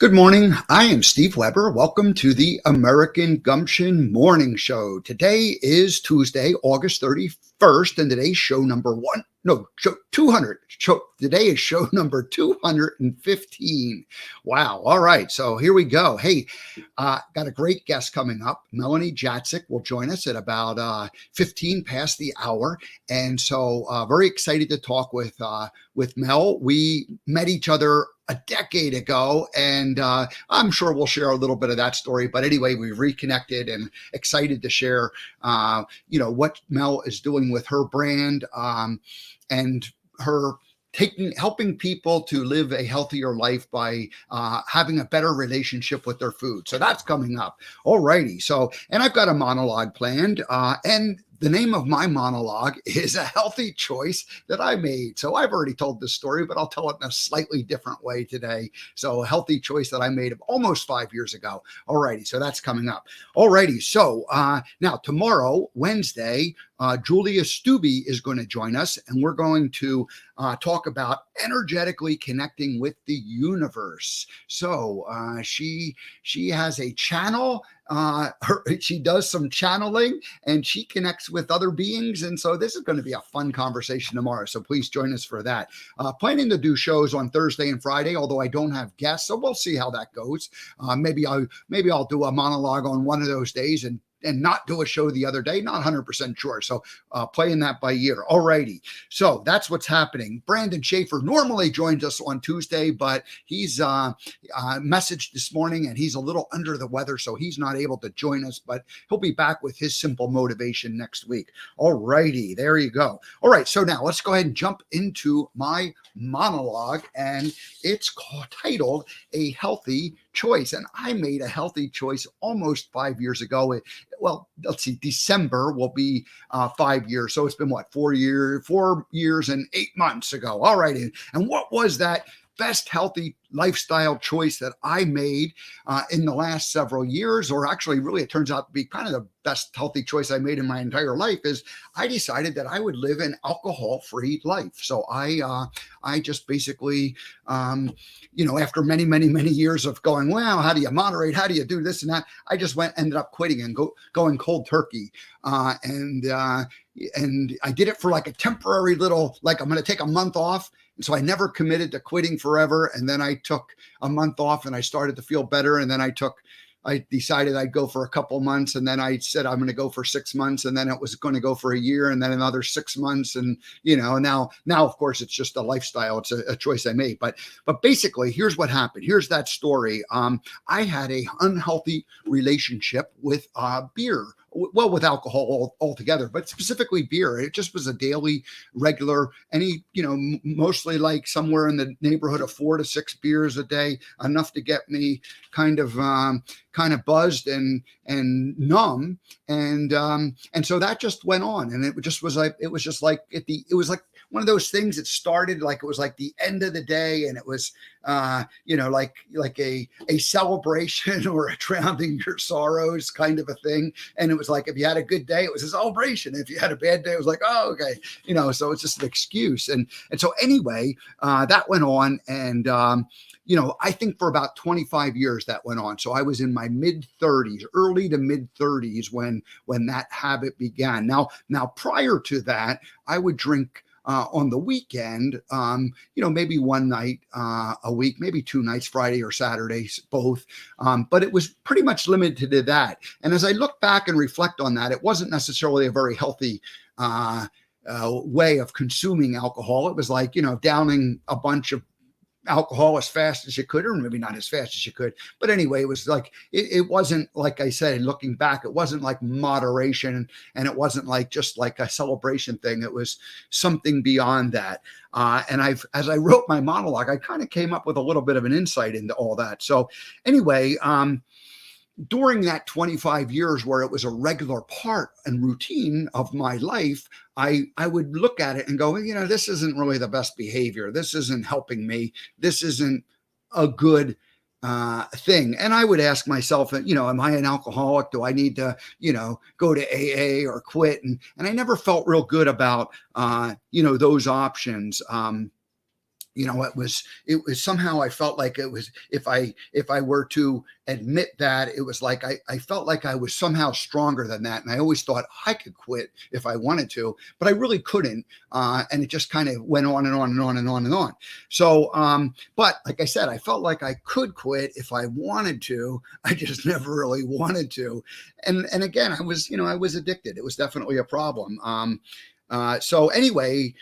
Good morning. I am Steve Weber. Welcome to the American Gumption Morning Show. Today is Tuesday, August 31st, and today's show number 200. Today is show number 215. Wow. All right. So here we go. Hey, got a great guest coming up. Melanie Jatsek will join us at about 15 past the hour. And so very excited to talk with Mel. We met each other a decade ago, and I'm sure we'll share a little bit of that story. But anyway, we reconnected and excited to share, what Mel is doing with her brand and her helping people to live a healthier life by having a better relationship with their food. So that's coming up. All righty. So, and I've got a monologue planned, and the name of my monologue is A Healthy Choice That I Made. So I've already told this story, but I'll tell it in a slightly different way today. So a healthy choice that I made almost 5 years ago. All righty. So that's coming up. All righty. So now tomorrow, Wednesday, Julia Stubbe is going to join us, and we're going to talk about energetically connecting with the universe. So she has a channel. She does some channeling, and she connects with other beings. And so this is going to be a fun conversation tomorrow. So please join us for that. Planning to do shows on Thursday and Friday, although I don't have guests. So we'll see how that goes. Maybe I'll do a monologue on one of those days and not do a show the other day. Not 100% sure. So playing that by ear. All righty. So that's what's happening. Brandon Schaefer normally joins us on Tuesday, but he's messaged this morning and he's a little under the weather, so he's not able to join us, but he'll be back with his simple motivation next week. All righty. There you go. All right. So now let's go ahead and jump into my monologue, and it's titled A Healthy Choice. And I made a healthy choice almost 5 years ago. Well, let's see, December will be 5 years. So it's been 4 years and 8 months ago. All right. And what was that best healthy lifestyle choice that I made in the last several years? Or actually, really, it turns out to be kind of the best healthy choice I made in my entire life. Is I decided that I would live an alcohol-free life. So I just basically, after many, many, many years of going, wow, how do you moderate? How do you do this and that? I just ended up quitting and going cold turkey. And I did it for like a temporary little, I'm going to take a month off. And so I never committed to quitting forever. And then I took a month off and I started to feel better. And then I decided I'd go for a couple months. And then I said, I'm going to go for 6 months. And then it was going to go for a year and then another 6 months. And, now, of course, it's just a lifestyle. It's a choice I made. But basically, here's what happened. Here's that story. I had a unhealthy relationship with beer. Well, with alcohol altogether, but specifically beer. It just was a daily, regular, mostly like somewhere in the neighborhood of 4 to 6 beers a day, enough to get me kind of buzzed and numb. And so that just went on. And it was like one of those things that started like it was like the end of the day, and it was like a celebration or a drowning your sorrows kind of a thing. And it was like, if you had a good day, it was a celebration. If you had a bad day, it was like, oh, okay. So it's just an excuse. And so anyway, that went on. And, I think for about 25 years that went on. So I was in my early to mid 30s when that habit began. Now prior to that, I would drink on the weekend, maybe one night a week, maybe 2 nights, Friday or Saturday, both. But it was pretty much limited to that. And as I look back and reflect on that, it wasn't necessarily a very healthy way of consuming alcohol. It was like, downing a bunch of alcohol as fast as you could, or maybe not as fast as you could. But anyway, it was like, it wasn't, like I said, looking back, it wasn't like moderation, and it wasn't like just like a celebration thing. It was something beyond that. And as I wrote my monologue, I kind of came up with a little bit of an insight into all that. So anyway, during that 25 years where it was a regular part and routine of my life, I would look at it and go, this isn't really the best behavior. This isn't helping me. This isn't a good thing. And I would ask myself, am I an alcoholic? Do I need to, go to AA or quit? And I never felt real good about, those options. it was somehow I felt like it was, if I were to admit that, it was like I felt like I was somehow stronger than that. And I always thought I could quit if I wanted to, but I really couldn't. And it just kind of went on and on and on and on and on. So, but like I said, I felt like I could quit if I wanted to. I just never really wanted to. And again, I was addicted. It was definitely a problem. So anyway,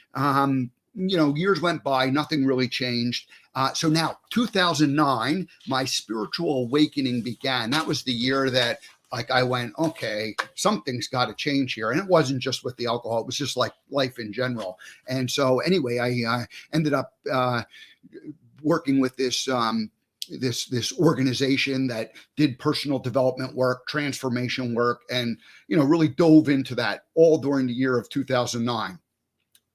years went by, nothing really changed. So now 2009, my spiritual awakening began. That was the year that I went, okay, something's got to change here. And it wasn't just with the alcohol. It was just like life in general. And so anyway, I ended up working with this organization that did personal development work, transformation work, and, really dove into that all during the year of 2009.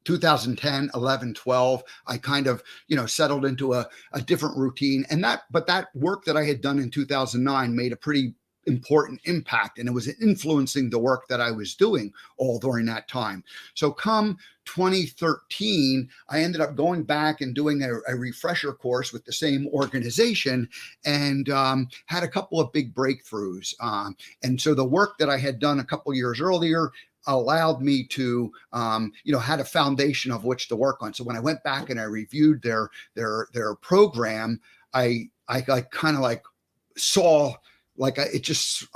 2010, 11, 12, I kind of, settled into a different routine. But that work that I had done in 2009 made a pretty important impact, and it was influencing the work that I was doing all during that time. So come 2013, I ended up going back and doing a refresher course with the same organization, and had a couple of big breakthroughs. And so the work that I had done a couple years earlier allowed me to, had a foundation of which to work on. So when I went back and I reviewed their program, I kind of like saw, like I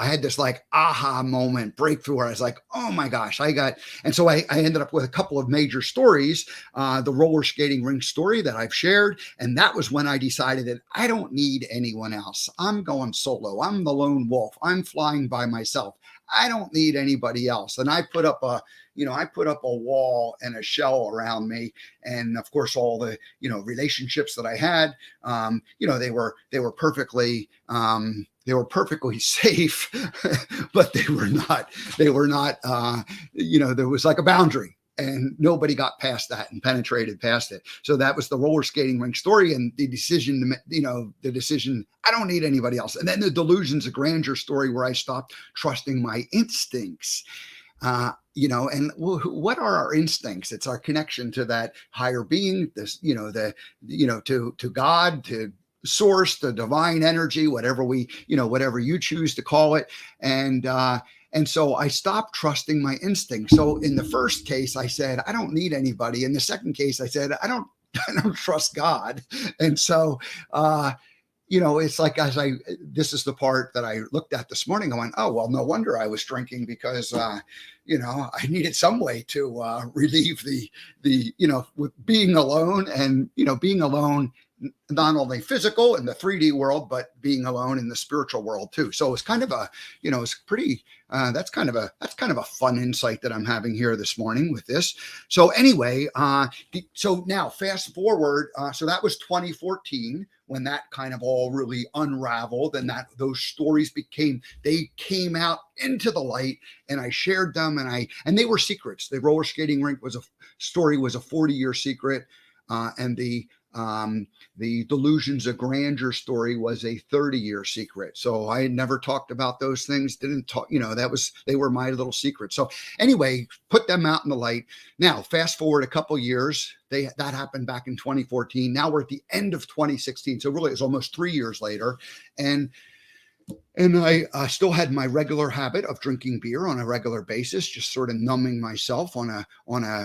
had this like aha moment breakthrough where I was like, oh my gosh, and so I ended up with a couple of major stories, the roller skating rink story that I've shared. And that was when I decided that I don't need anyone else. I'm going solo. I'm the lone wolf. I'm flying by myself. I don't need anybody else. And I put up a wall and a shell around me. And of course, all the, relationships that I had, they were perfectly, safe, but they were not, there was like a boundary, and nobody got past that and penetrated past it. So that was the roller skating rink story, and the decision, I don't need anybody else. And then the delusions of grandeur story, where I stopped trusting my instincts. And what are our instincts? It's our connection to that higher being, to God, to source, the divine energy, whatever you choose to call it. And so I stopped trusting my instincts. So in the first case, I said, I don't need anybody. In the second case, I said, I don't trust God. And so, it's like, this is the part that I looked at this morning. I went, oh, well, no wonder I was drinking, because, I needed some way to relieve with being alone, and, being alone, not only physical in the 3D world, but being alone in the spiritual world too. So it's kind of it's pretty, that's kind of a fun insight that I'm having here this morning with this. So anyway, so now fast forward. So that was 2014 when that kind of all really unraveled, and those stories came out into the light, and I shared them, and they were secrets. The roller skating rink was a 40-year secret. And the delusions of grandeur story was a 30-year secret. So I had never talked about those things. Didn't talk, they were my little secret. So anyway, put them out in the light. Now, fast forward a couple years, that happened back in 2014. Now we're at the end of 2016. So really, it's almost 3 years later. And I still had my regular habit of drinking beer on a regular basis, just sort of numbing myself on a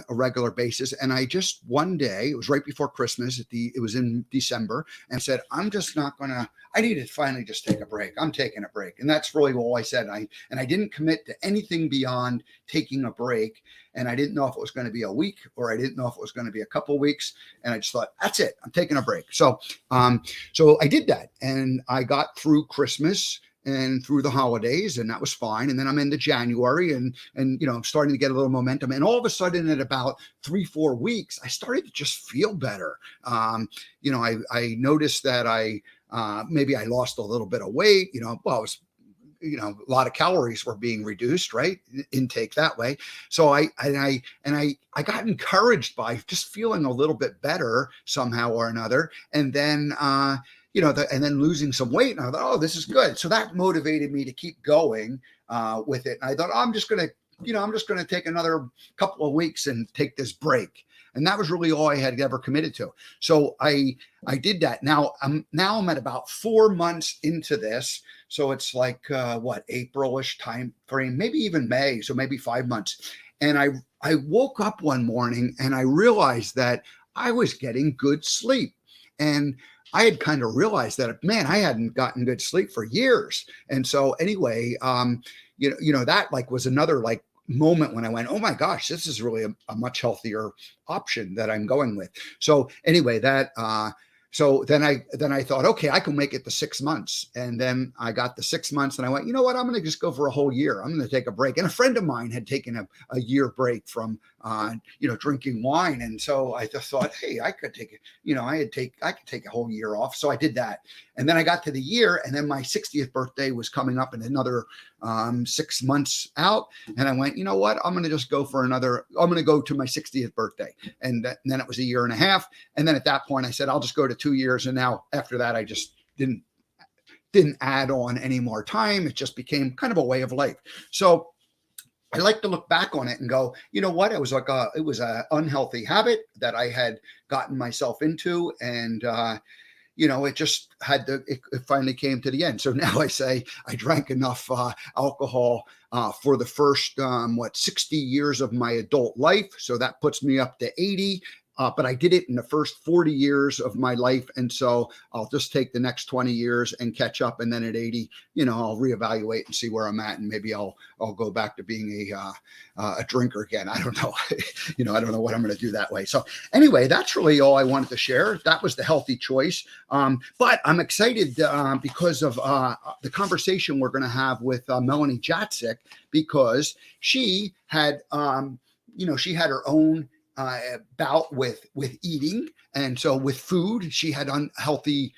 regular basis. And I just one day, it was right before Christmas, it was in December, and said, I'm just not gonna. I need to finally just take a break. I'm taking a break, and that's really all I said. I didn't commit to anything beyond taking a break. And I didn't know if it was going to be a week, or I didn't know if it was going to be a couple of weeks. And I just thought, that's it. I'm taking a break. So I did that, and I got through Christmas and through the holidays, and that was fine. And then I'm into January, and starting to get a little momentum. And all of a sudden, at about 3-4 weeks, I started to just feel better. I noticed that maybe I lost a little bit of weight. Well, I was, a lot of calories were being reduced, right? Intake that way. So I got encouraged by just feeling a little bit better somehow or another. And then, and then losing some weight. And I thought, oh, this is good. So that motivated me to keep going with it. And I thought, I'm just going to take another couple of weeks and take this break. And that was really all I had ever committed to. So I did that. Now I'm at about 4 months into this. So it's like April-ish time frame, maybe even May. So maybe 5 months. And I woke up one morning and I realized that I was getting good sleep. And I had kind of realized that, man, I hadn't gotten good sleep for years. And so anyway, that like was another like moment when I went, oh my gosh, this is really a much healthier option that I'm going with. So anyway, so then I thought, okay, I can make it to 6 months. And then I got the 6 months and I went, you know what? I'm going to just go for a whole year. I'm going to take a break. And a friend of mine had taken a year break from, drinking wine. And so I just thought, hey, I could take it. I could take a whole year off. So I did that. And then I got to the year, and then my 60th birthday was coming up in another 6 months out. And I went, you know what? I'm going to just go I'm going to go to my 60th birthday. And then it was a year and a half. And then at that point I said, I'll just go to 2 years. And now after that, I just didn't add on any more time. It just became kind of a way of life. So I like to look back on it and go, you know what? It was an unhealthy habit that I had gotten myself into. And, it finally came to the end. So now I say I drank enough alcohol for the first, 60 years of my adult life. So that puts me up to 80. But I did it in the first 40 years of my life. And so I'll just take the next 20 years and catch up. And then at 80, I'll reevaluate and see where I'm at. And maybe I'll go back to being a drinker again. I don't know. I don't know what I'm going to do that way. So anyway, that's really all I wanted to share. That was the healthy choice. But I'm excited because of the conversation we're going to have with Melanie Jatsek, because she had, she had her own bout with eating. And so with food, she had unhealthy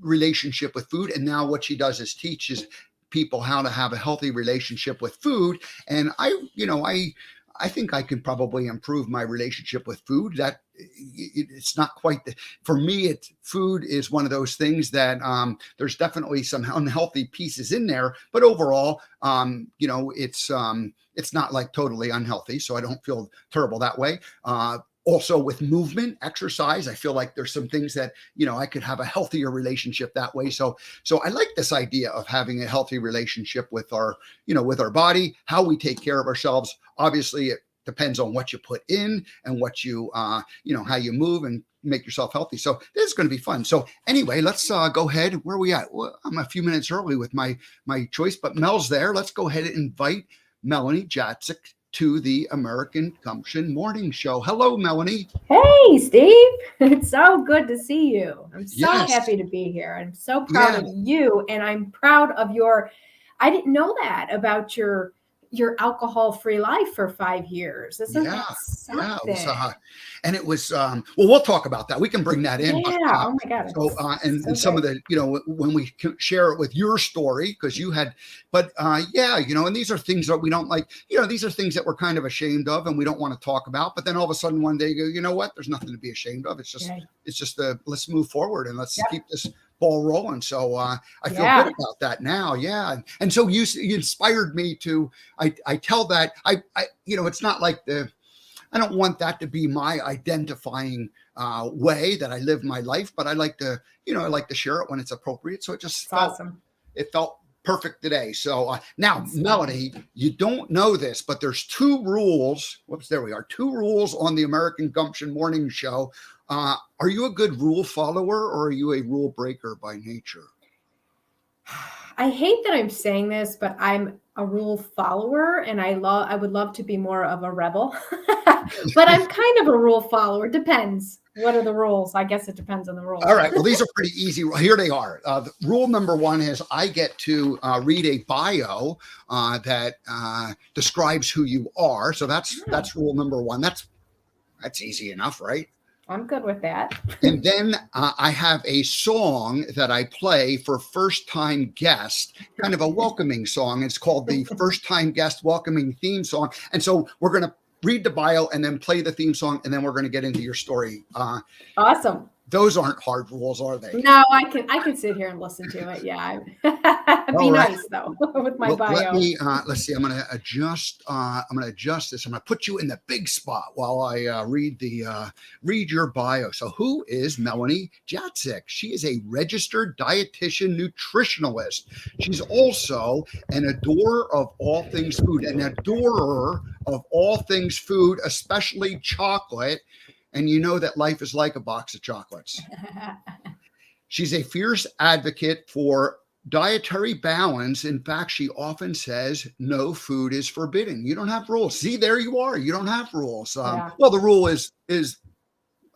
relationship with food. And now what she does is teaches people how to have a healthy relationship with food. And I think I can probably improve my relationship with food. That it's not quite for me. Food is one of those things that there's definitely some unhealthy pieces in there, but overall, it's not like totally unhealthy. So I don't feel terrible that way. Also with movement, exercise, I feel like there's some things that, I could have a healthier relationship that way. So I like this idea of having a healthy relationship with our body, how we take care of ourselves. Obviously, it depends on what you put in and what you, how you move and make yourself healthy. So this is going to be fun. So anyway, let's go ahead. Where are we at? Well, I'm a few minutes early with my choice, but Mel's there. Let's go ahead and invite Melanie Jatsek to the American Gumption Morning Show. Hello, Melanie. Hey, Steve. It's so good to see you. I'm so Yes. happy to be here. I'm so proud of you, and I'm proud of I didn't know that about your alcohol-free life for 5 years. Isn't that something? And it was, we'll talk about that. We can bring that in. Yeah. Oh my God. So, and some of the, when we share it with your story, because you had, but and these are things that we don't like, these are things that we're kind of ashamed of and we don't want to talk about. But then all of a sudden one day you go, you know what? There's nothing to be ashamed of. It's just, let's move forward and let's keep this ball rolling. So I feel good about that now. Yeah. And so you inspired me to, I tell that it's not like I don't want that to be my identifying way that I live my life, but I like to, I like to share it when it's appropriate. So it just felt awesome. It felt perfect today. So now, Melanie, you don't know this, but there's 2 rules. Whoops, there we are. 2 rules on the American Gumption Morning Show. Are you a good rule follower or are you a rule breaker by nature? I hate that I'm saying this, but I'm a rule follower, and I would love to be more of a rebel, but I'm kind of a rule follower. Depends. What are the rules? I guess it depends on the rules. All right. Well, these are pretty easy. Here they are. Rule number 1 is I get to read a bio that describes who you are. So that's rule number 1. That's easy enough, right? I'm good with that. And then I have a song that I play for first-time guests, kind of a welcoming song. It's called the First-Time Guest Welcoming Theme Song. And so we're going to read the bio and then play the theme song, and then we're going to get into your story. Awesome. Those aren't hard rules, are they? No, I can sit here and listen to it. Yeah. All Be right. nice though with my Well, let bio. me let's see. I'm going to adjust. I'm going to adjust this. I'm going to put you in the big spot while I read your bio. So, who is Melanie Jatsek? She is a registered dietitian nutritionalist. She's also an adorer of all things food, an adorer of all things food, especially chocolate. And you know that life is like a box of chocolates. She's a fierce advocate for dietary balance. In fact, she often says no food is forbidden. You don't have rules. See, there you are. You don't have rules. Yeah. Well, the rule is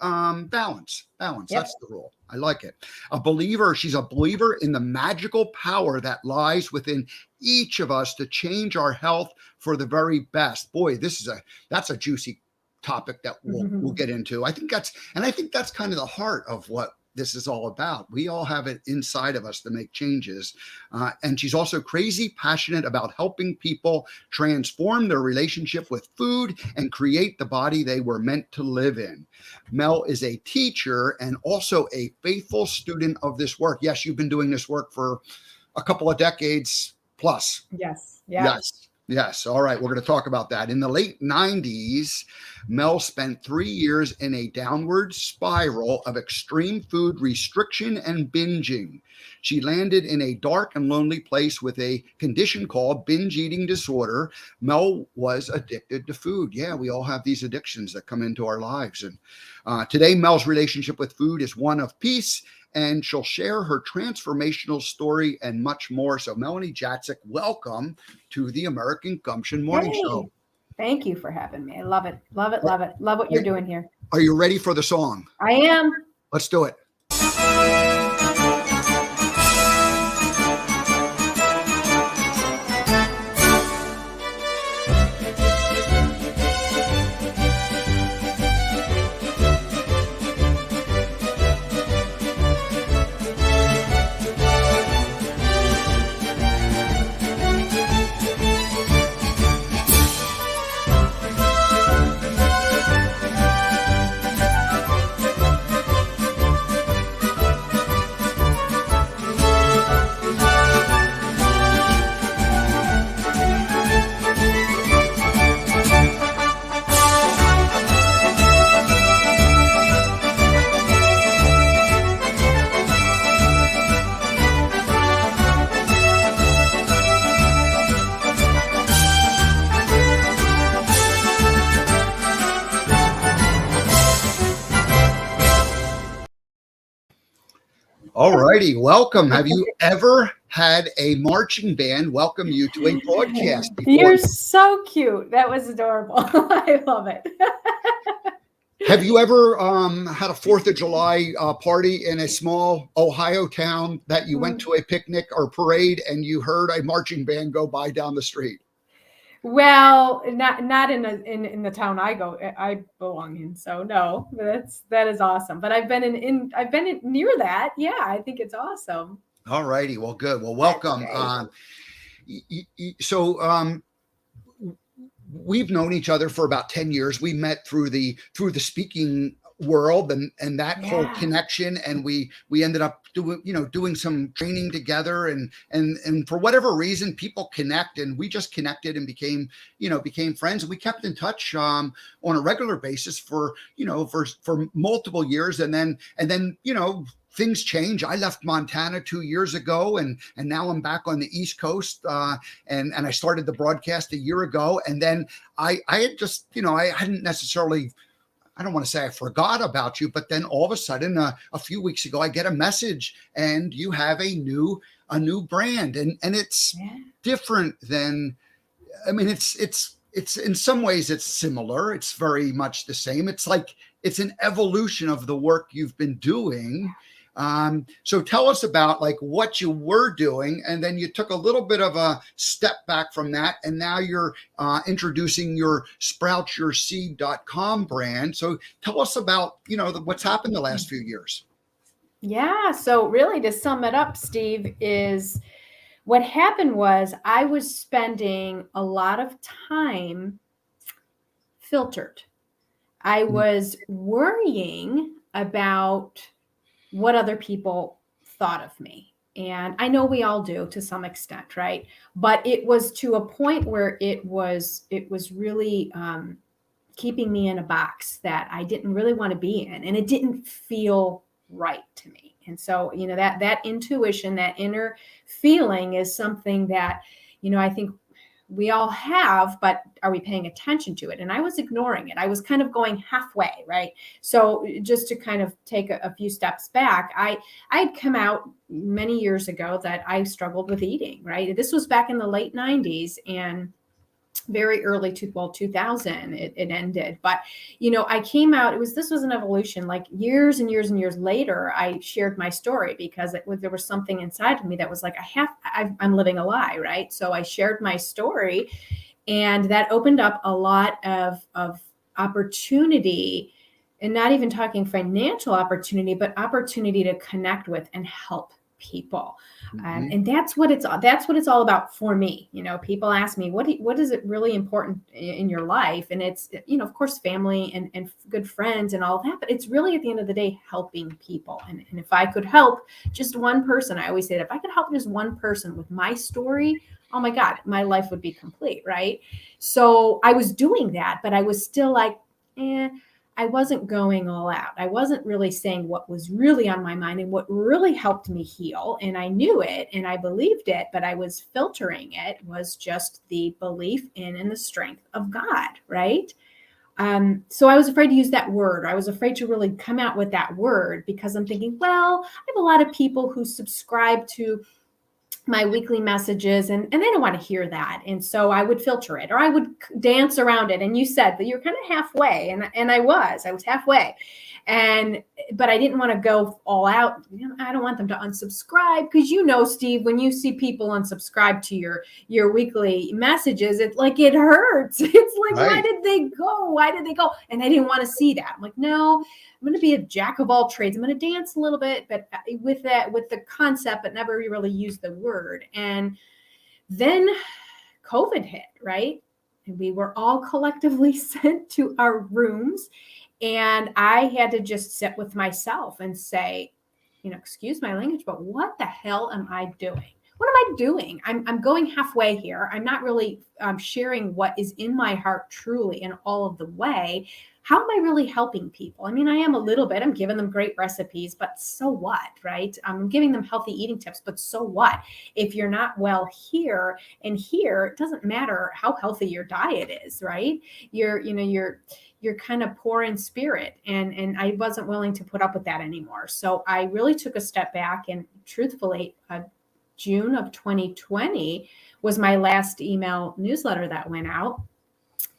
balance. Balance. Yep. That's the rule. I like it. She's a believer in the magical power that lies within each of us to change our health for the very best. Boy, that's a juicy topic that we'll get into. I think that's kind of the heart of what this is all about. We all have it inside of us to make changes. And she's also crazy passionate about helping people transform their relationship with food and create the body they were meant to live in. Mel is a teacher and also a faithful student of this work. Yes, you've been doing this work for a couple of decades plus. Yes. Yeah. Yes. All right. We're going to talk about that. In the late 90s, Mel spent 3 years in a downward spiral of extreme food restriction and binging. She landed in a dark and lonely place with a condition called binge eating disorder. Mel was addicted to food. Yeah, we all have these addictions that come into our lives. And today, Mel's relationship with food is one of peace, and she'll share her transformational story and much more. So, Melanie Jatsek, welcome to the American Gumption Morning Show. Thank you for having me. I love it. Love it. Love it. Love what you're doing here. Are you ready for the song? I am. Let's do it. All righty. Welcome. Have you ever had a marching band welcome you to a broadcast before? You're so cute. That was adorable. I love it. Have you ever had a 4th of July party in a small Ohio town that you went to a picnic or parade and you heard a marching band go by down the street? Well, not in the town I belong in. So no, that is awesome. But I've been in near that. Yeah, I think it's awesome. All righty. Well, good. Well, welcome. We've known each other for about 10 years. We met through the speaking world and that whole connection, and we ended up doing some training together, and for whatever reason people connect, and we just connected and became friends, and we kept in touch on a regular basis for multiple years, and then things change. I left Montana 2 years ago, and now I'm back on the East Coast, and I started the broadcast a year ago, and then I had just I hadn't necessarily, I don't want to say I forgot about you, but then all of a sudden, a few weeks ago, I get a message, and you have a new brand, and it's different than, I mean, it's in some ways it's similar. It's very much the same. It's like it's an evolution of the work you've been doing. So tell us about like what you were doing, and then you took a little bit of a step back from that, and now you're introducing your SproutYourSeed.com brand. So tell us about what's happened the last few years. Yeah. So really, to sum it up, Steve, is what happened was I was spending a lot of time filtered. I was worrying about what other people thought of me. And I know we all do to some extent, right? But it was to a point where it was really keeping me in a box that I didn't really want to be in, and it didn't feel right to me. And so, that intuition, that inner feeling is something that, I think we all have, but are we paying attention to it? And I was ignoring it. I was kind of going halfway, right? So just to kind of take a few steps back, I had come out many years ago that I struggled with eating, right? This was back in the late 90s, and very early 2000 it ended. But I came out, this was an evolution. Like years and years and years later, I shared my story because there was something inside of me that was like, I'm living a lie, right? So I shared my story, and that opened up a lot of opportunity, and not even talking financial opportunity, but opportunity to connect with and help people. And that's what it's all about for me. People ask me, what is it really important in your life? And it's, of course, family and good friends and all that, but it's really at the end of the day, helping people. And if I could help just one person, I always say that if I could help just one person with my story, oh my God, my life would be complete. Right. So I was doing that, but I was still like, I wasn't going all out. I wasn't really saying what was really on my mind and what really helped me heal. And I knew it and I believed it, but I was filtering it was just the belief in and the strength of God, right? So I was afraid to use that word. I was afraid to really come out with that word because I'm thinking, well, I have a lot of people who subscribe to my weekly messages and they don't want to hear that. And so I would filter it, or I would dance around it. And you said that you're kind of halfway, and I was halfway. But I didn't want to go all out. I don't want them to unsubscribe because, Steve, when you see people unsubscribe to your weekly messages, it's like, it hurts. It's like, right. Why did they go? And I didn't want to see that. I'm like, no, I'm going to be a jack of all trades. I'm going to dance a little bit, but with the concept, but never really use the word. And then COVID hit, right? And we were all collectively sent to our rooms. And I had to just sit with myself and say, excuse my language, but what the hell am I doing? What am I doing? I'm going halfway here. I'm not really sharing what is in my heart truly in all of the way. How am I really helping people? I mean, I am a little bit. I'm giving them great recipes, but so what, right? I'm giving them healthy eating tips, but so what? If you're not well here and here, it doesn't matter how healthy your diet is, right? You're kind of poor in spirit. And I wasn't willing to put up with that anymore. So I really took a step back, and truthfully, June of 2020 was my last email newsletter that went out.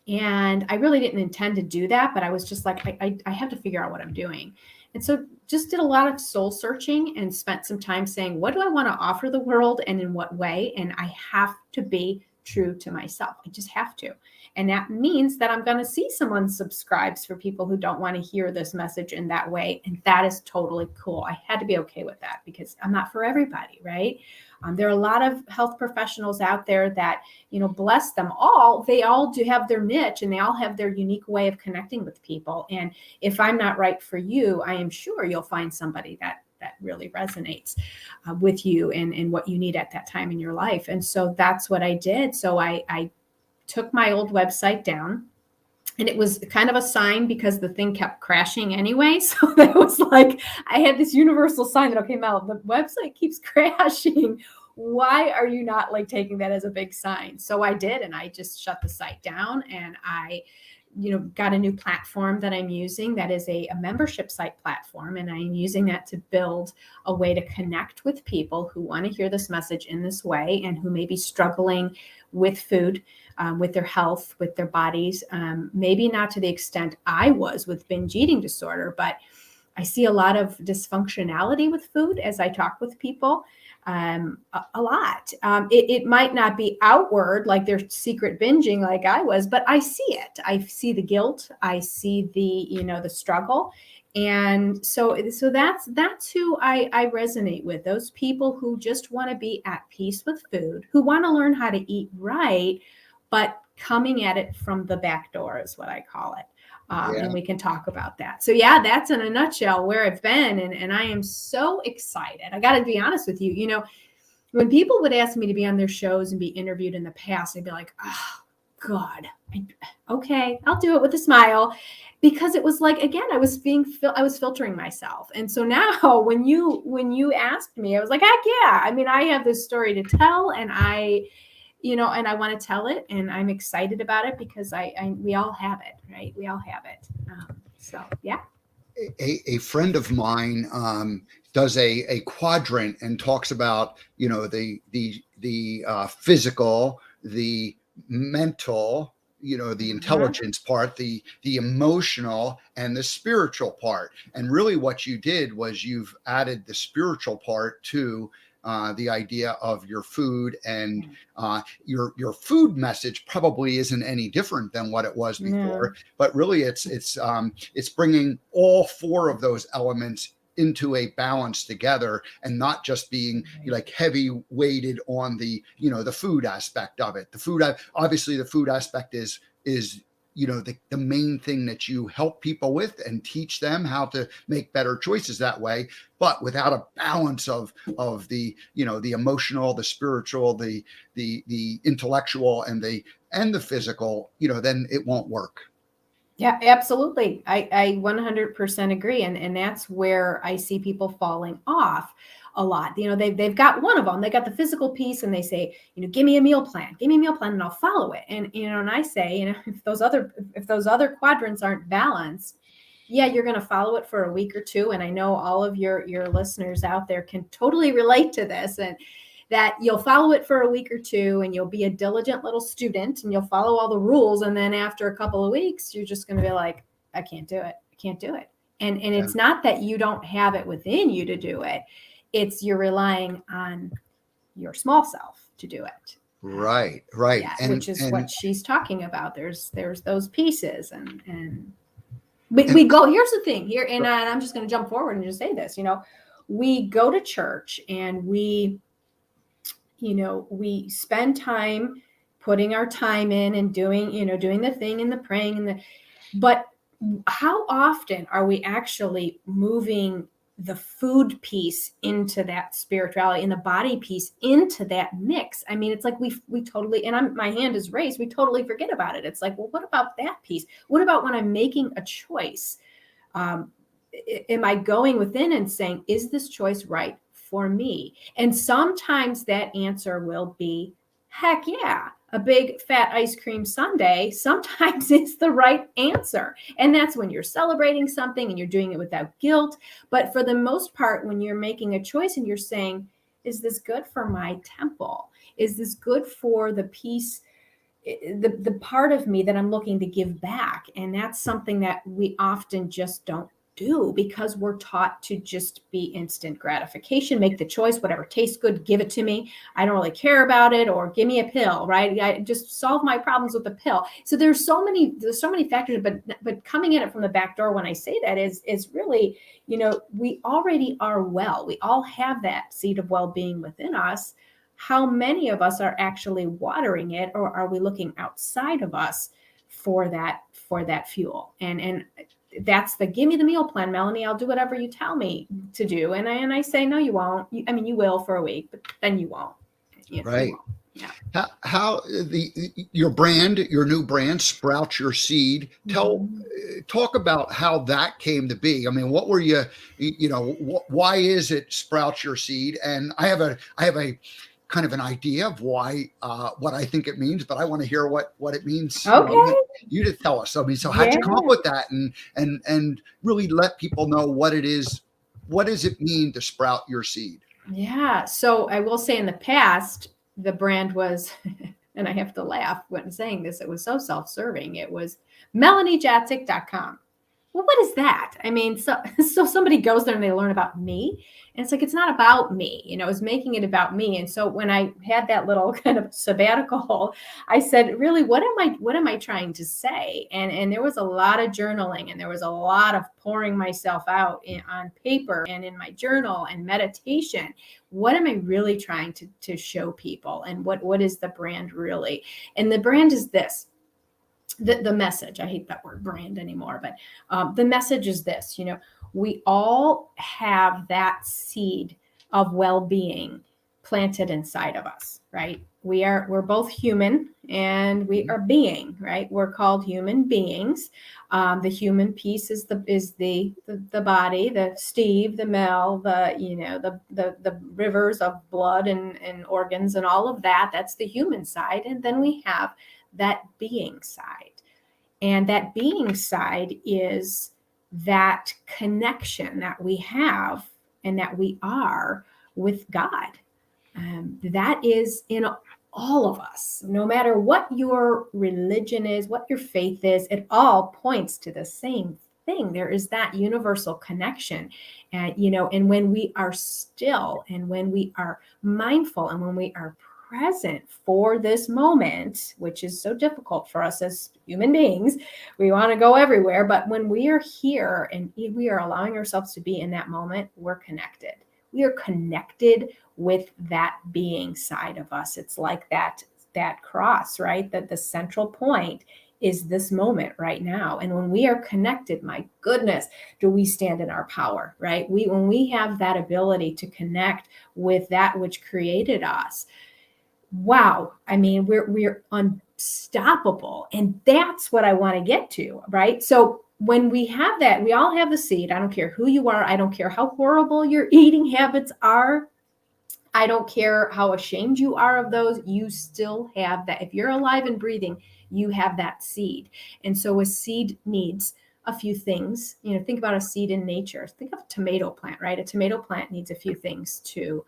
And I really didn't intend to do that, but I was just like, I have to figure out what I'm doing. And so just did a lot of soul searching and spent some time saying, what do I want to offer the world and in what way? And I have to be true to myself. I just have to. And that means that I'm going to see some unsubscribes for people who don't want to hear this message in that way. And that is totally cool. I had to be okay with that because I'm not for everybody, right? There are a lot of health professionals out there that, bless them all. They all do have their niche and they all have their unique way of connecting with people. And if I'm not right for you, I am sure you'll find somebody that really resonates with you and what you need at that time in your life. And so that's what I did. So I took my old website down. And it was kind of a sign because the thing kept crashing anyway. So that was like, I had this universal sign that, okay, Mel, the website keeps crashing. Why are you not taking that as a big sign? So I did. And I just shut the site down, and I, got a new platform that I'm using that is a membership site platform. And I'm using that to build a way to connect with people who want to hear this message in this way and who may be struggling with food, with their health, with their bodies, maybe not to the extent I was with binge eating disorder, but I see a lot of dysfunctionality with food as I talk with people, a lot. It might not be outward, like they're secret binging like I was, but I see it. I see the guilt. I see the struggle. And so that's who I resonate with, those people who just want to be at peace with food, who want to learn how to eat right, but coming at it from the back door is what I call it. Yeah. And we can talk about that. So yeah, that's in a nutshell where I've been. And I am so excited. I got to be honest with you. You know, when people would ask me to be on their shows and be interviewed in the past, I'd be like, oh God, okay, I'll do it with a smile, because it was like, again, I was filtering myself. And so now when you asked me, I was like, heck yeah. I mean, I have this story to tell, and I want to tell it, and I'm excited about it, because we all have it, right? We all have it. So yeah. A friend of mine does a quadrant and talks about, you know, the physical, the mental, you know, the intelligence part, the emotional, and the spiritual part. And really what you did was you've added the spiritual part to the idea of your food, and your food message probably isn't any different than what it was before, but really it's bringing all four of those elements into a balance together, and not just being like heavy weighted on the, you know, the food aspect of it. The food, obviously the food aspect is you know, the main thing that you help people with and teach them how to make better choices that way. But without a balance of the, you know, the emotional, the spiritual, the intellectual, and the physical, you know, then it won't work. Yeah, absolutely. I 100% agree. And that's where I see people falling off a lot. You know, they've got one of them, they got the physical piece, and they say, you know, give me a meal plan and I'll follow it. And, you know, and I say, you know, if those other quadrants aren't balanced, yeah, you're going to follow it for a week or two. And I know all of your listeners out there can totally relate to this, and that you'll follow it for a week or two, and you'll be a diligent little student, and you'll follow all the rules. And then after a couple of weeks, you're just going to be like, I can't do it. I can't do it. And it's not that you don't have it within you to do it. It's you're relying on your small self to do it. Right. Yeah, which is what she's talking about. There's those pieces, and we go, here's the thing here. And I'm just going to jump forward and just say this, you know, we go to church, and we spend time putting our time in and doing the thing and the praying but how often are we actually moving the food piece into that spirituality and the body piece into that mix? I mean, it's like we totally, and my hand is raised, we totally forget about it. It's like, well, what about that piece? What about when I'm making a choice? Am I going within and saying, is this choice right for me? And sometimes that answer will be, heck yeah, a big fat ice cream sundae sometimes is the right answer. And that's when you're celebrating something and you're doing it without guilt. But for the most part, when you're making a choice and you're saying, is this good for my temple? Is this good for the piece, the part of me that I'm looking to give back? And that's something that we often just don't do, because we're taught to just be instant gratification, make the choice, whatever tastes good, give it to me. I don't really care about it, or give me a pill, right? I just solve my problems with a pill. So there's so many factors, but coming at it from the back door when I say that is really, you know, we already are well. We all have that seed of well-being within us. How many of us are actually watering it, or are we looking outside of us for that fuel? And that's the give me the meal plan, Melanie. I'll do whatever you tell me to do. And I say, no, you won't. You will for a week, but then you won't. Right. You won't. Yeah. How your new brand, Sprout Your Seed. Talk about how that came to be. I mean, what were you know, why is it Sprout Your Seed? And I have a kind of an idea of why, what I think it means, but I want to hear what it means. Okay. You to tell us. I mean, so how'd you come up with that, and really let people know what it is? What does it mean to sprout your seed? Yeah. So I will say, in the past, the brand was, and I have to laugh when saying this, it was so self-serving. It was MelanieJatsek.com. Well, what is that? I mean, so somebody goes there and they learn about me, and it's like, it's not about me, you know, it's making it about me. And so when I had that little kind of sabbatical, I said, really, what am I trying to say? And there was a lot of journaling, and there was a lot of pouring myself out on paper and in my journal and meditation. What am I really trying to show people? And what is the brand really? And the brand is this. the message, I hate that word brand anymore, but the message is this, we all have that seed of well-being planted inside of us, right? We're both human and we are being, right? We're called human beings. The human piece is the body, the Steve, the Mel, the rivers of blood and organs and all of that. That's the human side. And then we have that being side. And that being side is that connection that we have and that we are with God. That is in all of us, no matter what your religion is, what your faith is, it all points to the same thing. There is that universal connection. And, and when we are still and when we are mindful and when we are present for this moment, which is so difficult for us as human beings, we want to go everywhere. But when we are here and we are allowing ourselves to be in that moment, we're connected. We are connected with that being side of us. It's like that cross, right? That the central point is this moment right now. And when we are connected, my goodness, do we stand in our power, right? When we have that ability to connect with that which created us, wow. I mean, we're unstoppable. And that's what I want to get to, right? So when we have that, we all have the seed. I don't care who you are. I don't care how horrible your eating habits are. I don't care how ashamed you are of those. You still have that. If you're alive and breathing, you have that seed. And so a seed needs a few things. Think about a seed in nature. Think of a tomato plant, right? A tomato plant needs a few things to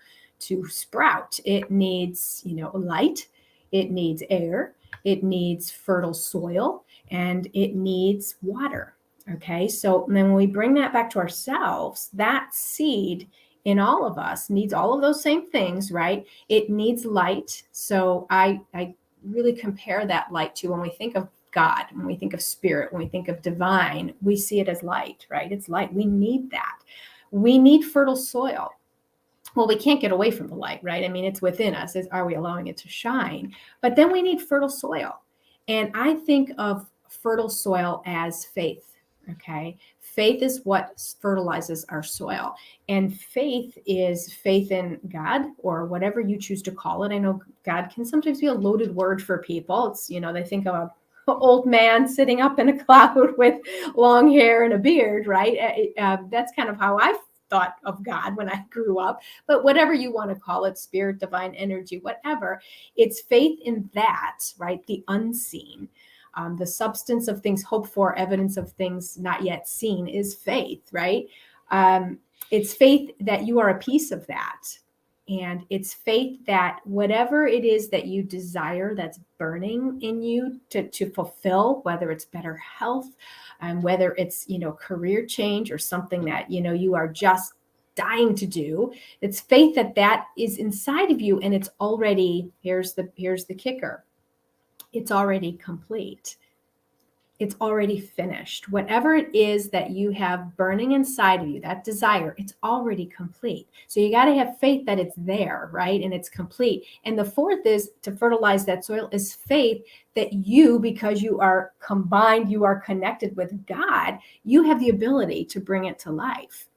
sprout. It needs, light. It needs air. It needs fertile soil, and it needs water. Okay. So then when we bring that back to ourselves, that seed in all of us needs all of those same things, right? It needs light. So I really compare that light to when we think of God, when we think of spirit, when we think of divine, we see it as light, right? It's light. We need that. We need fertile soil. Well, we can't get away from the light, right? I mean, it's within us. Are we allowing it to shine? But then we need fertile soil. And I think of fertile soil as faith. Okay. Faith is what fertilizes our soil. And faith is faith in God, or whatever you choose to call it. I know God can sometimes be a loaded word for people. It's, they think of an old man sitting up in a cloud with long hair and a beard, right? That's kind of how I thought of God when I grew up. But whatever you want to call it, spirit, divine energy, whatever, it's faith in that, right? The unseen. The substance of things hoped for, evidence of things not yet seen is faith, right? It's faith that you are a piece of that. And it's faith that whatever it is that you desire that's burning in you to fulfill, whether it's better health, whether it's, career change or something that, you are just dying to do, it's faith that is inside of you. And it's already, here's the kicker. It's already complete. It's already finished. Whatever it is that you have burning inside of you, that desire, it's already complete. So you got to have faith that it's there, right? And it's complete. And the fourth is to fertilize that soil is faith that you, because you are combined, you are connected with God, you have the ability to bring it to life.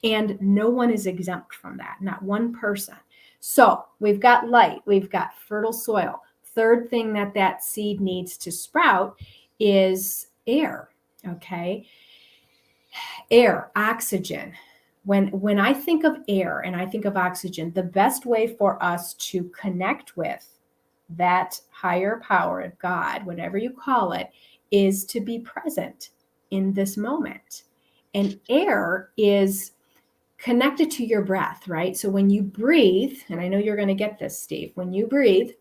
And no one is exempt from that, not one person. So we've got light, we've got fertile soil. Third thing that seed needs to sprout is air. Okay. Air, oxygen. When I think of air and I think of oxygen, the best way for us to connect with that higher power of God, whatever you call it, is to be present in this moment. And air is connected to your breath, right? So when you breathe, and I know you're going to get this, Steve, when you breathe,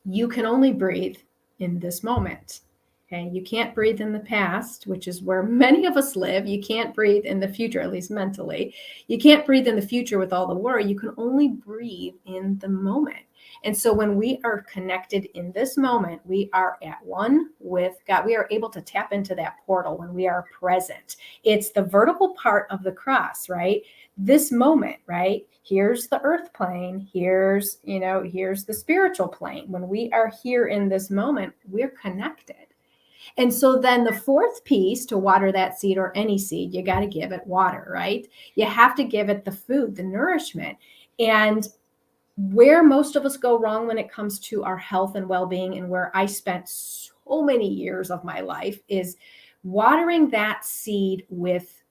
you can only breathe in this moment. Okay. You can't breathe in the past, which is where many of us live. You can't breathe in the future, at least mentally. You can't breathe in the future with all the worry. You can only breathe in the moment. And so when we are connected in this moment, we are at one with God. We are able to tap into that portal when we are present. It's the vertical part of the cross, right? This moment, right? Here's the earth plane. Here's the spiritual plane. When we are here in this moment, we're connected. And so then the fourth piece to water that seed or any seed, you got to give it water, right? You have to give it the food, the nourishment. And where most of us go wrong when it comes to our health and well-being, and where I spent so many years of my life, is watering that seed with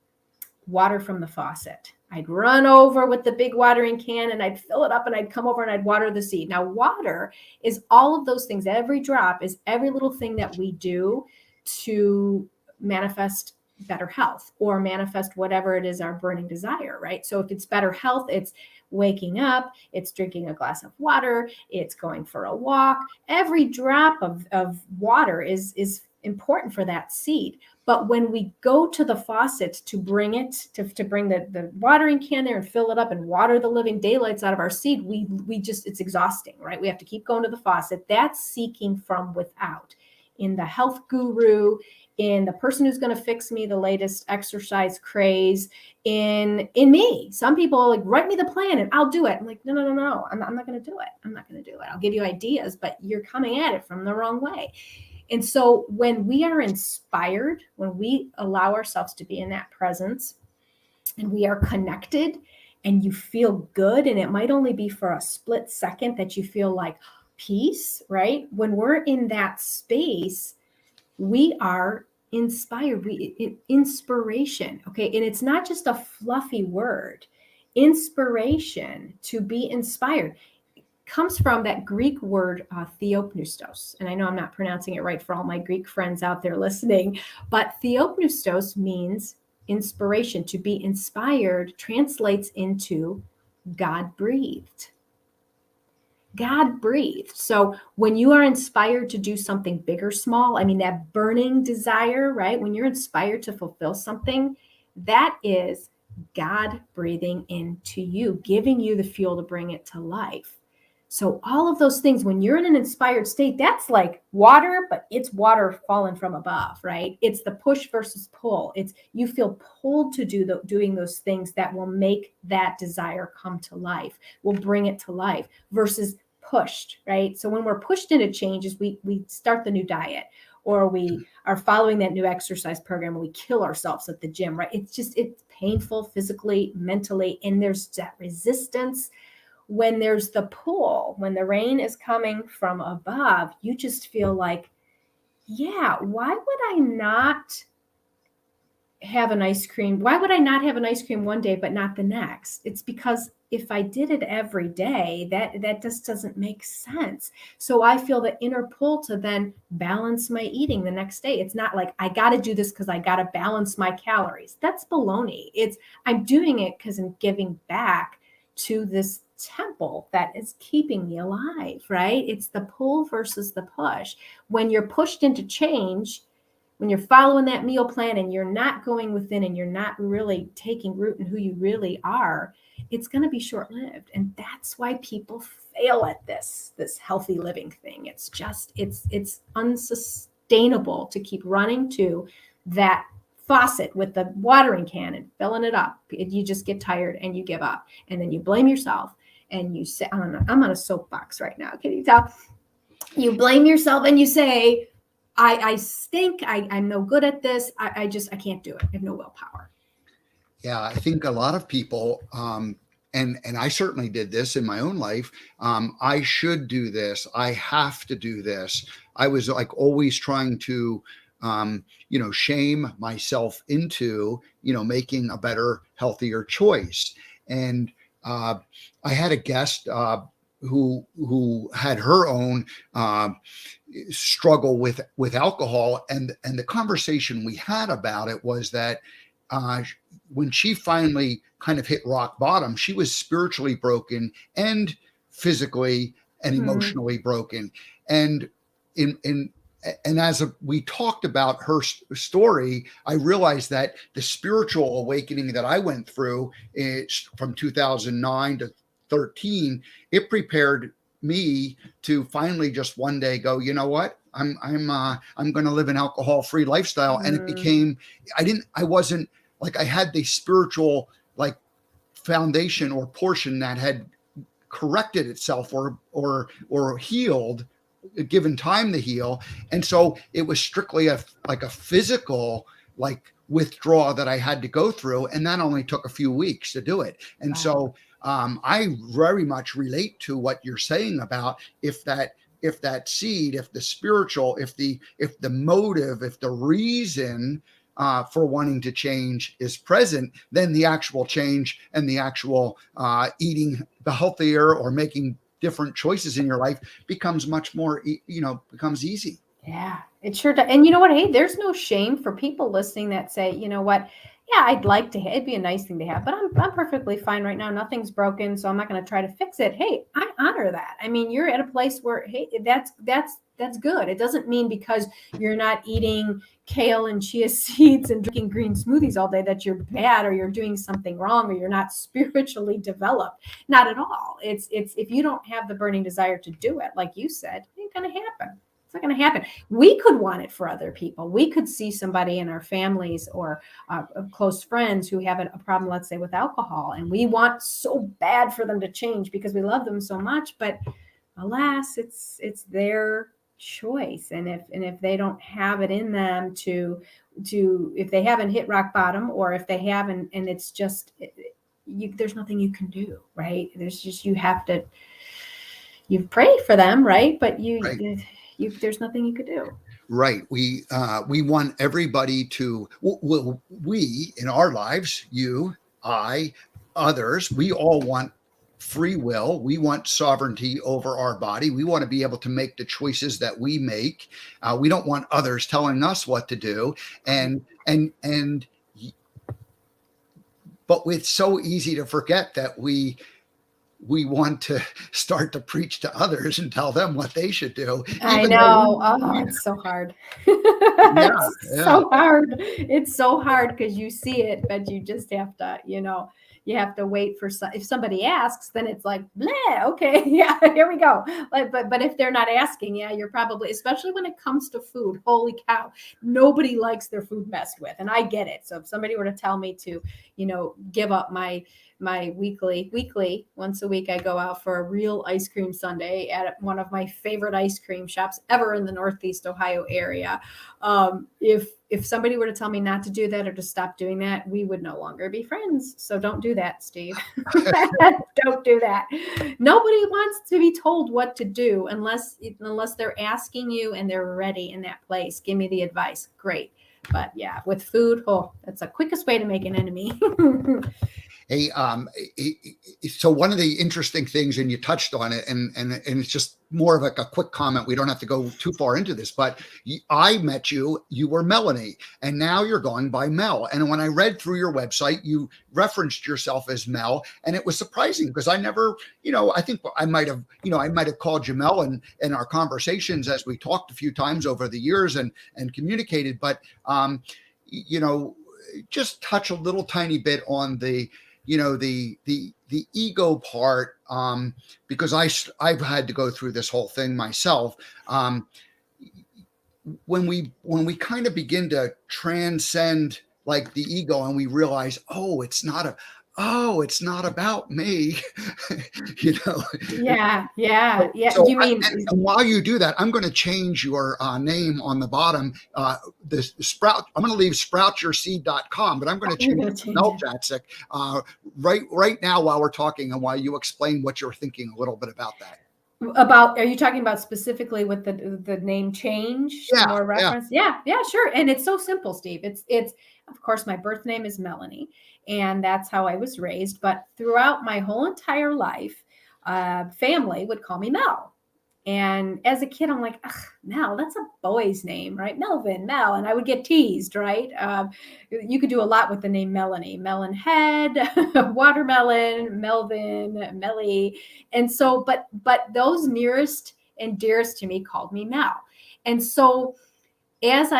water from the faucet. I'd run over with the big watering can and I'd fill it up and I'd come over and I'd water the seed. Now, water is all of those things. Every drop is every little thing that we do to manifest better health or manifest whatever it is our burning desire, right? So if it's better health, it's waking up, it's drinking a glass of water, it's going for a walk. Every drop of water is important for that seed. But when we go to the faucet to bring it, to bring the watering can there and fill it up and water the living daylights out of our seed, we just, it's exhausting, right? We have to keep going to the faucet. That's seeking from without. In the health guru, in the person who's going to fix me the latest exercise craze, in me. Some people like, write me the plan and I'll do it. I'm like, no. I'm not going to do it. I'm not going to do it. I'll give you ideas, but you're coming at it from the wrong way. And so when we are inspired, when we allow ourselves to be in that presence and we are connected and you feel good, and it might only be for a split second that you feel like peace, right? When we're in that space, we are inspired. Inspiration. Okay. And it's not just a fluffy word. Inspiration, to be inspired, comes from that Greek word theopneustos. And I know I'm not pronouncing it right for all my Greek friends out there listening, but theopneustos means inspiration. To be inspired translates into God breathed. God breathed. So when you are inspired to do something big or small, I mean, that burning desire, right? When you're inspired to fulfill something, that is God breathing into you, giving you the fuel to bring it to life. So all of those things, when you're in an inspired state, that's like water, but it's water falling from above, right? It's the push versus pull. It's you feel pulled to doing those things that will make that desire come to life, will bring it to life, versus pushed, right? So when we're pushed into changes, we start the new diet, or we are following that new exercise program, and we kill ourselves at the gym, right? It's painful physically, mentally, and there's that resistance. When there's the pull, when the rain is coming from above, you just feel like, yeah, why would I not have an ice cream? Why would I not have an ice cream one day, but not the next? It's because if I did it every day, that just doesn't make sense. So I feel the inner pull to then balance my eating the next day. It's not like I got to do this because I got to balance my calories. That's baloney. I'm doing it because I'm giving back to this temple that is keeping me alive, right? It's the pull versus the push. When you're pushed into change, when you're following that meal plan and you're not going within and you're not really taking root in who you really are, it's going to be short-lived. And that's why people fail at this healthy living thing. It's unsustainable to keep running to that faucet with the watering can and filling it up. You just get tired and you give up, and then you blame yourself and you say, I'm on a soapbox right now. Can you tell? You blame yourself and you say, I stink. I'm no good at this. I can't do it. I have no willpower. Yeah, I think a lot of people, and I certainly did this in my own life. I should do this. I have to do this. I was like always trying to, shame myself into, making a better, healthier choice. And I had a guest who had her own struggle with alcohol, and the conversation we had about it was that when she finally kind of hit rock bottom, she was spiritually broken and physically and emotionally broken. And as we talked about her story, I realized that the spiritual awakening that I went through from 2009 to 13, it prepared me to finally just one day go, you know what? I'm going to live an alcohol-free lifestyle. And it became, I wasn't like, I had the spiritual like foundation or portion that had corrected itself or healed given time to heal. And so it was strictly like a physical, like withdrawal that I had to go through. And that only took a few weeks to do it. And so I very much relate to what you're saying about if that seed, if the spiritual, if the motive, if the reason for wanting to change is present, then the actual change and the actual eating the healthier or making different choices in your life becomes much more, becomes easy. Yeah, it sure does. And you know what? Hey, there's no shame for people listening that say, you know what? Yeah, I'd like to, it'd be a nice thing to have, but I'm perfectly fine right now. Nothing's broken, so I'm not going to try to fix it. Hey, I honor that. I mean, you're at a place where, hey, that's good. It doesn't mean because you're not eating kale and chia seeds and drinking green smoothies all day that you're bad or you're doing something wrong or you're not spiritually developed. Not at all. It's if you don't have the burning desire to do it, like you said, it ain't going to happen. It's not going to happen. We could want it for other people. We could see somebody in our families or close friends who have a problem, let's say, with alcohol, and we want so bad for them to change because we love them so much. But alas, it's their choice. And if they don't have it in them to if they haven't hit rock bottom, or if they haven't, and it's just there's nothing you can do, right? There's just you pray for them, right? But there's nothing you could do. Right. We want everybody to, we in our lives, you, I, others, we all want free will. We want sovereignty over our body. We want to be able to make the choices that we make. We don't want others telling us what to do. But it's so easy to forget that we want to start to preach to others and tell them what they should do. I know. It's so hard. So hard. It's so hard because you see it, but you just have to, you have to wait for if somebody asks, then it's like, bleh, okay, yeah, here we go. But if they're not asking, yeah, you're probably, especially when it comes to food, holy cow, nobody likes their food messed with. And I get it. So if somebody were to tell me to, give up my weekly, once a week, I go out for a real ice cream sundae at one of my favorite ice cream shops ever in the Northeast Ohio area. If somebody were to tell me not to do that or to stop doing that, we would no longer be friends. So don't do that, Steve. Don't do that. Nobody wants to be told what to do unless they're asking you and they're ready in that place. Give me the advice. Great. But yeah, with food, that's the quickest way to make an enemy. Hey, so one of the interesting things, and you touched on it, and it's just more of like a quick comment. We don't have to go too far into this, but I met you were Melanie, and now you're going by Mel. And when I read through your website, you referenced yourself as Mel, and it was surprising because I never, I think I might have called you Mel in our conversations as we talked a few times over the years and communicated, but just touch a little tiny bit on the ego part, because I've had to go through this whole thing myself. When we kind of begin to transcend like the ego and we realize, it's not about me, Yeah. So You mean, and while you do that, I'm going to change your name on the bottom. The Sprout. I'm going to leave sproutyourseed.com, but I'm going to change it to Mel Jatsek right now while we're talking and while you explain what you're thinking a little bit about that. Are you talking about specifically with the name change? Yeah, More reference? Yeah, sure. And it's so simple, Steve. It's of course my birth name is Melanie, and that's how I was raised. But throughout my whole entire life, family would call me Mel. And as a kid, I'm like, Mel, that's a boy's name, right? Melvin, Mel. And I would get teased, right? You could do a lot with the name Melanie. Melon head, watermelon, Melvin, Melly. And so, but those nearest and dearest to me called me Mel. And so as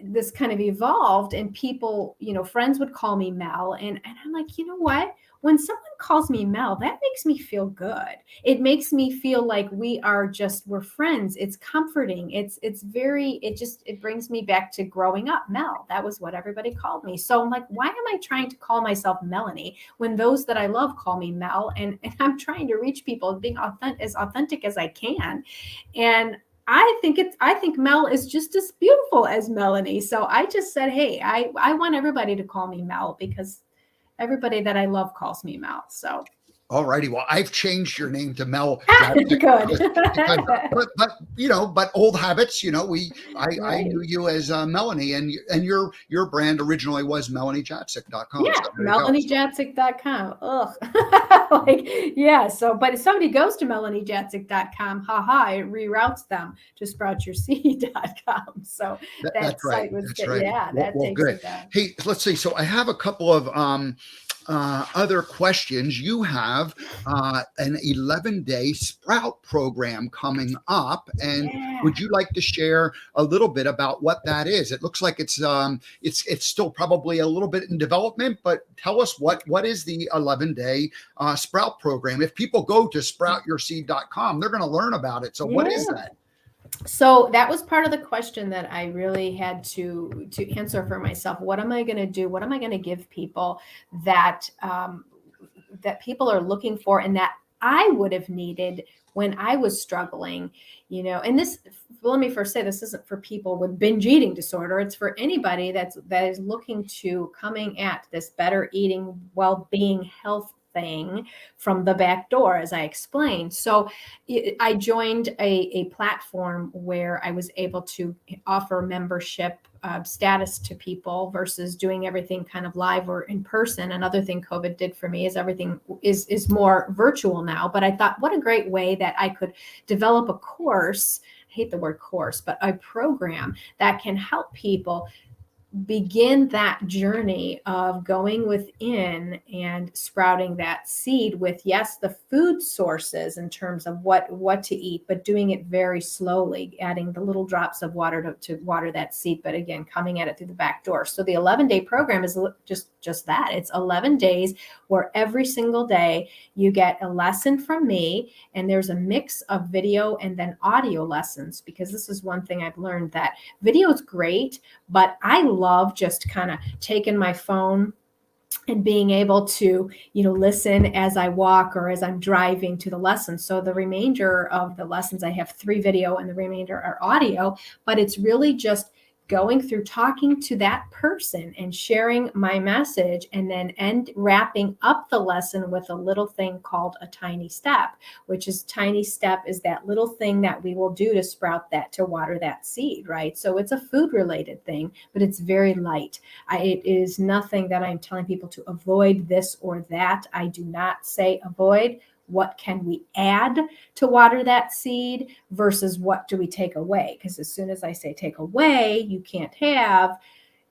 this kind of evolved and people, friends would call me Mel. And I'm like, you know what? When someone calls me Mel, that makes me feel good. It makes me feel like we're friends. It's comforting. It brings me back to growing up. Mel, that was what everybody called me. So I'm like, why am I trying to call myself Melanie when those that I love call me Mel? And I'm trying to reach people being as authentic as I can. And I think Mel is just as beautiful as Melanie. So I just said, hey, I want everybody to call me Mel because everybody that I love calls me Mel. So All righty. Well, I've changed your name to Mel good. but old habits, I Right. knew you as Melanie, and your brand originally was MelanieJatsek.com. Yeah, So there you go. MelanieJatsek.com. Ugh. But if somebody goes to MelanieJatsek.com, it reroutes them to SproutYourSeed.com. So that That's right. site was, That's right. that Well, takes good. you down. Hey, let's see. So I have a couple of other questions. You have an 11-day Sprout program coming up, and Yeah. would you like to share a little bit about what that is? It looks like it's still probably a little bit in development, but tell us what is the 11-day Sprout program? If people go to SproutYourSeed.com, they're going to learn about it. So what is that? So that was part of the question that I really had to answer for myself. What am I going to do? What am I going to give people that that people are looking for and that I would have needed when I was struggling? And let me first say, this isn't for people with binge eating disorder. It's for anybody that is looking to coming at this better eating, well-being, health thing from the back door, as I explained. So I joined a platform where I was able to offer membership status to people versus doing everything kind of live or in person. Another thing COVID did for me is everything is more virtual now. But I thought, what a great way that I could develop a course. I hate the word course, but a program that can help people begin that journey of going within and sprouting that seed with, yes, the food sources in terms of what to eat, but doing it very slowly, adding the little drops of water to water that seed, but again, coming at it through the back door. So the 11-day program is just that. It's 11 days where every single day you get a lesson from me, and there's a mix of video and then audio lessons, because this is one thing I've learned, that video is great, but I love just kind of taking my phone and being able to, listen as I walk or as I'm driving to the lesson. So the remainder of the lessons, I have 3 video and the remainder are audio, but it's really just going through talking to that person and sharing my message, and then wrapping up the lesson with a little thing called a tiny step, which is tiny step is that little thing that we will do to sprout that, to water that seed, right? So it's a food related thing, but it's very light. It is nothing that I'm telling people to avoid this or that. I do not say avoid. What can we add to water that seed versus what do we take away? Because as soon as I say take away, you can't have,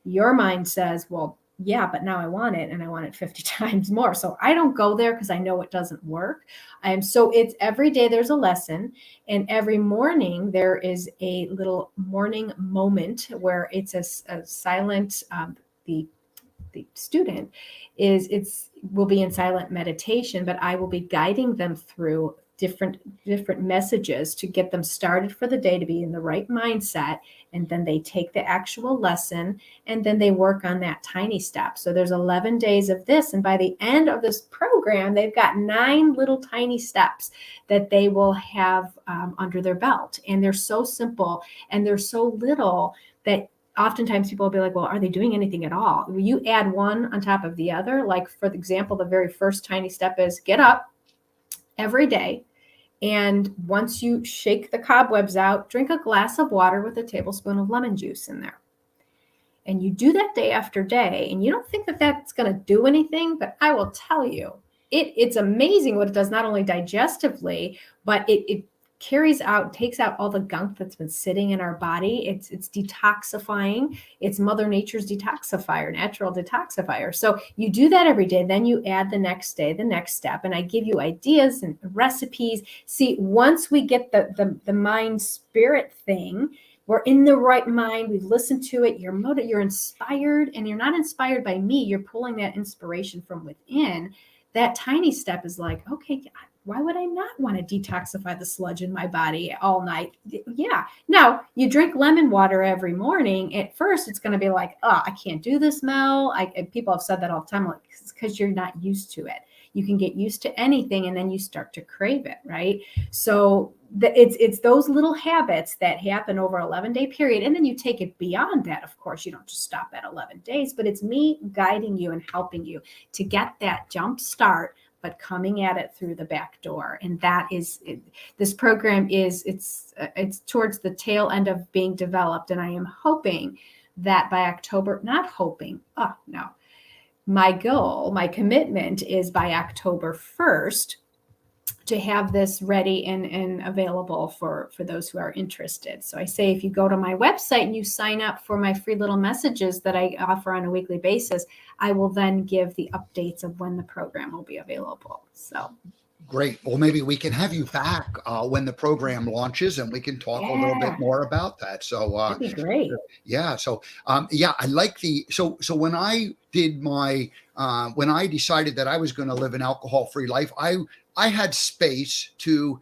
your mind says, well, yeah, but now I want it and I want it 50 times more. So I don't go there because I know it doesn't work. So it's every day there's a lesson, and every morning there is a little morning moment where it's a silent, the student will be in silent meditation, but I will be guiding them through different messages to get them started for the day, to be in the right mindset. And then they take the actual lesson, and then they work on that tiny step. So there's 11 days of this. And by the end of this program, they've got 9 little tiny steps that they will have under their belt. And they're so simple and they're so little that oftentimes people will be like, well, are they doing anything at all? You add one on top of the other. Like, for example, the very first tiny step is get up every day. And once you shake the cobwebs out, drink a glass of water with a tablespoon of lemon juice in there. And you do that day after day. And you don't think that that's going to do anything, but I will tell you, it's amazing what it does, not only digestively, but it takes out all the gunk that's been sitting in our body. It's detoxifying. It's Mother Nature's detoxifier, natural detoxifier. So you do that every day. Then you add the next day, the next step. And I give you ideas and recipes. See, once we get the mind spirit thing, we're in the right mind. We've listened to it. You're inspired, and you're not inspired by me. You're pulling that inspiration from within. that tiny step is like, okay, why would I not want to detoxify the sludge in my body all night? Yeah. Now, you drink lemon water every morning. At first, it's going to be like, oh, I can't do this, Mel. People have said that all the time, like, it's because you're not used to it. You can get used to anything, and then you start to crave it, right? So it's those little habits that happen over 11-day period, and then you take it beyond that. Of course, you don't just stop at 11 days, but it's me guiding you and helping you to get that jump start, but coming at it through the back door. And that is this program is it's towards the tail end of being developed, and I am hoping that by October, not hoping, oh no, my goal, my commitment is by October 1st to have this ready and available for those who are interested. So I say, if you go to my website and you sign up for my free little messages that I offer on a weekly basis, I will then give the updates of when the program will be available. So great. Well, maybe we can have you back when the program launches, and we can talk a little bit more about that. So that'd be great. Yeah. So I like so when I did my when I decided that I was going to live an alcohol-free life, I had space to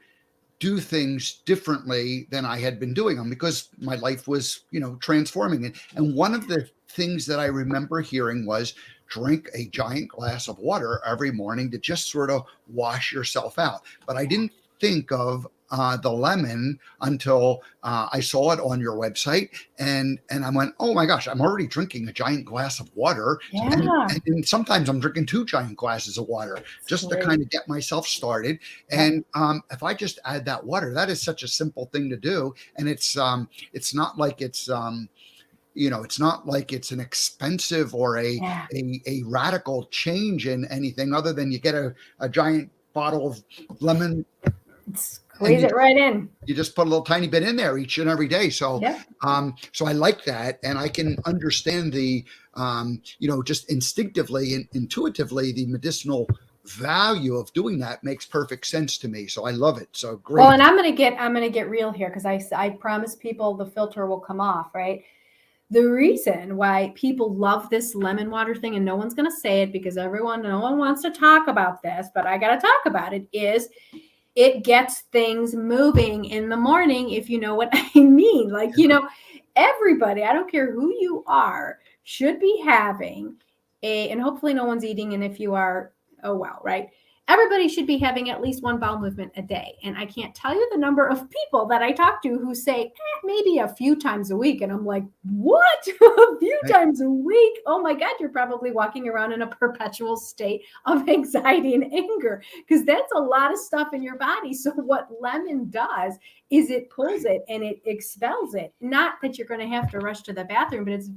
do things differently than I had been doing them, because my life was, transforming. And one of the things that I remember hearing was, drink a giant glass of water every morning to just sort of wash yourself out. But I didn't think of the lemon until I saw it on your website, and I went, oh my gosh, I'm already drinking a giant glass of water. Yeah. And sometimes I'm drinking 2 giant glasses of water just to kind of get myself started. And if I just add that water, that is such a simple thing to do. And it's not like it's it's not like it's an expensive or a radical change in anything, other than you get a giant bottle of lemon, squeeze it right in. You just put a little tiny bit in there each and every day. So, so I like that, and I can understand the, just instinctively and intuitively, the medicinal value of doing that makes perfect sense to me. So I love it. So great. Well, and I'm gonna get real here, because I promise people the filter will come off, right? The reason why people love this lemon water thing, and no one's going to say it because no one wants to talk about this, but I got to talk about it, is it gets things moving in the morning, if you know what I mean. Like, everybody, I don't care who you are, should be having and hopefully no one's eating. And if you are, oh, well, right. Everybody should be having at least 1 bowel movement a day. And I can't tell you the number of people that I talk to who say, maybe a few times a week. And I'm like, what? A few times a week? Oh my God, you're probably walking around in a perpetual state of anxiety and anger, because that's a lot of stuff in your body. So what lemon does is it pulls it and it expels it. Not that you're going to have to rush to the bathroom, but it's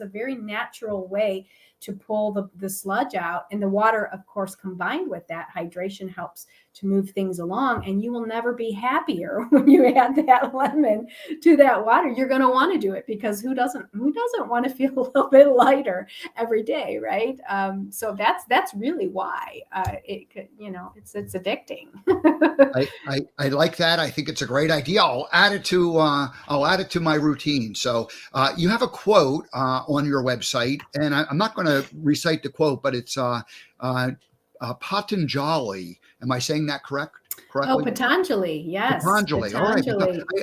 a very natural way to pull the sludge out. And the water, of course, combined with that hydration, helps to move things along. And you will never be happier when you add that lemon to that water. You're going to want to do it, because who doesn't want to feel a little bit lighter every day, right? So that's really why it's addicting. I like that. I think it's a great idea. I'll add it to my routine. So you have a quote on your website, and I'm not going to recite the quote, but it's Patanjali. Am I saying that correctly? Oh, Patanjali. Yes. Patanjali. All right.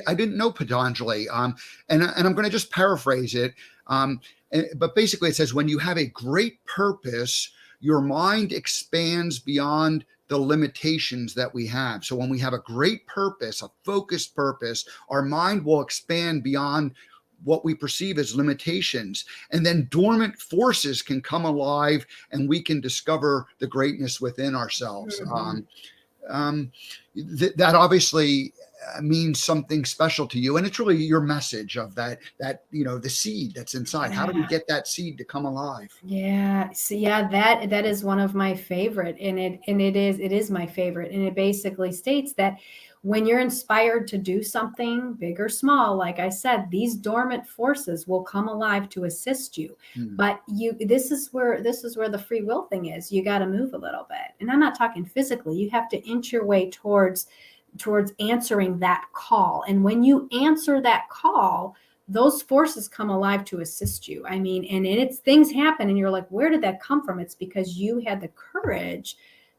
I didn't know Patanjali. And I'm going to just paraphrase it. But basically it says, when you have a great purpose, your mind expands beyond the limitations that we have. So when we have a great purpose, a focused purpose, our mind will expand beyond what we perceive as limitations, and then dormant forces can come alive, and we can discover the greatness within ourselves. Mm-hmm. That obviously means something special to you, and it's really your message of that the seed that's inside. How do we get that seed to come alive? Yeah. So that is one of my favorite, and it is my favorite, and it basically states that when you're inspired to do something big or small, like I said, these dormant forces will come alive to assist you. But this is where the free will thing is. You got to move a little bit. And I'm not talking physically. You have to inch your way towards answering that call. And when you answer that call, those forces come alive to assist you. I mean, and it's things happen and you're like, where did that come from? It's because you had the courage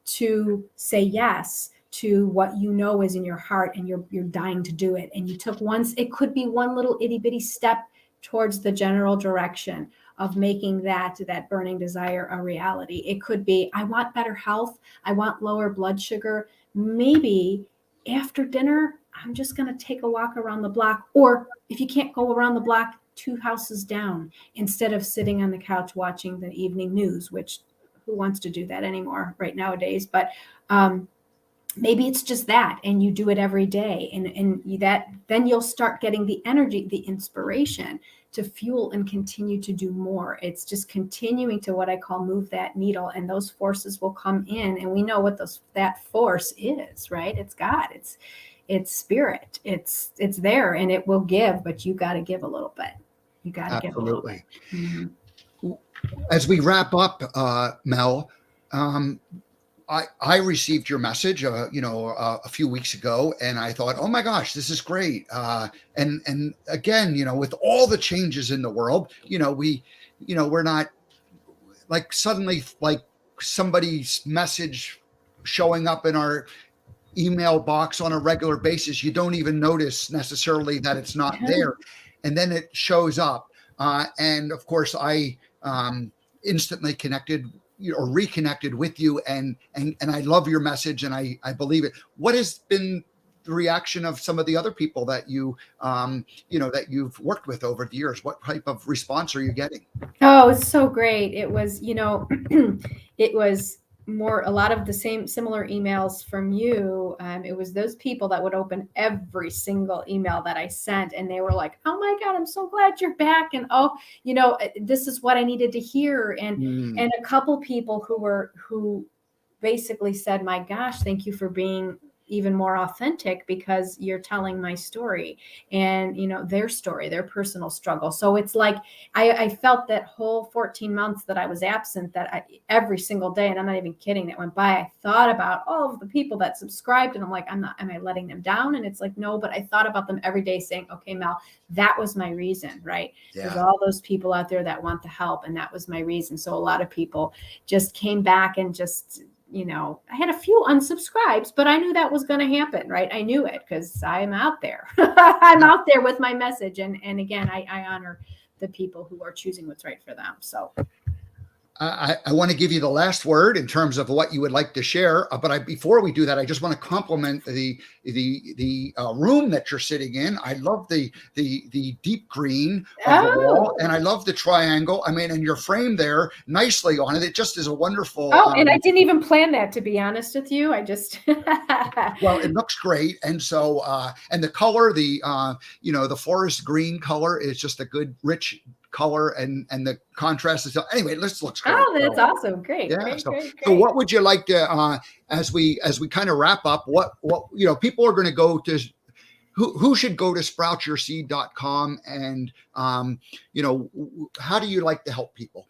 to say yes to what you know is in your heart, and you're dying to do it. And you took it could be one little itty bitty step towards the general direction of making that burning desire a reality. It could be, I want better health. I want lower blood sugar. Maybe after dinner, I'm just going to take a walk around the block. Or if you can't go around the block, 2 houses down, instead of sitting on the couch watching the evening news, which who wants to do that anymore right nowadays? But maybe it's just that, and you do it every day, and then you'll start getting the energy, the inspiration to fuel and continue to do more. It's just continuing to, what I call, move that needle, and those forces will come in, and we know what that force is, right? It's God, it's spirit, it's there, and it will give, but you got to give a little bit. You got to give a little bit. Mm-hmm. As we wrap up, Mel, I received your message, a few weeks ago, and I thought, oh my gosh, this is great. And again, with all the changes in the world, we're not like suddenly like somebody's message showing up in our email box on a regular basis. You don't even notice necessarily that it's not there, and then it shows up. And of course, I instantly connected or reconnected with you, and I love your message, and I believe it. What has been the reaction of some of the other people that that you've worked with over the years? What type of response are you getting? Oh, it's so great. It was, it was a lot of the similar emails from you. It was those people that would open every single email that I sent, and they were like, oh my God, I'm so glad you're back. And this is what I needed to hear. And a couple people who basically said, my gosh, thank you for being even more authentic, because you're telling my story and their story, their personal struggle. So it's like I felt that whole 14 months that I was absent, every single day, and I'm not even kidding, that went by, I thought about all of the people that subscribed, and I'm like, am I letting them down? And it's like, no, but I thought about them every day, saying, okay, Mel, that was my reason, right? Yeah. There's all those people out there that want the help, and that was my reason. So a lot of people just came back and just, I had a few unsubscribes, but I knew that was going to happen, right? I knew it, because I'm out there. I'm out there with my message. And again, I honor the people who are choosing what's right for them. So I want to give you the last word in terms of what you would like to share. But before we do that, I just want to compliment the room that you're sitting in. I love the deep green of the wall, and I love the triangle. I mean, and you're framed there nicely on it. It just is a wonderful. And I didn't even plan that, to be honest with you. I just. Well, it looks great, and so and the color, the forest green color is just a good rich color, and the contrast is, anyway, this looks great. Oh, that's awesome. Great. Yeah. Great, So great. what would you like to, as we kind of wrap up, what people are going to go to, who should go to sproutyourseed.com, and how do you like to help people?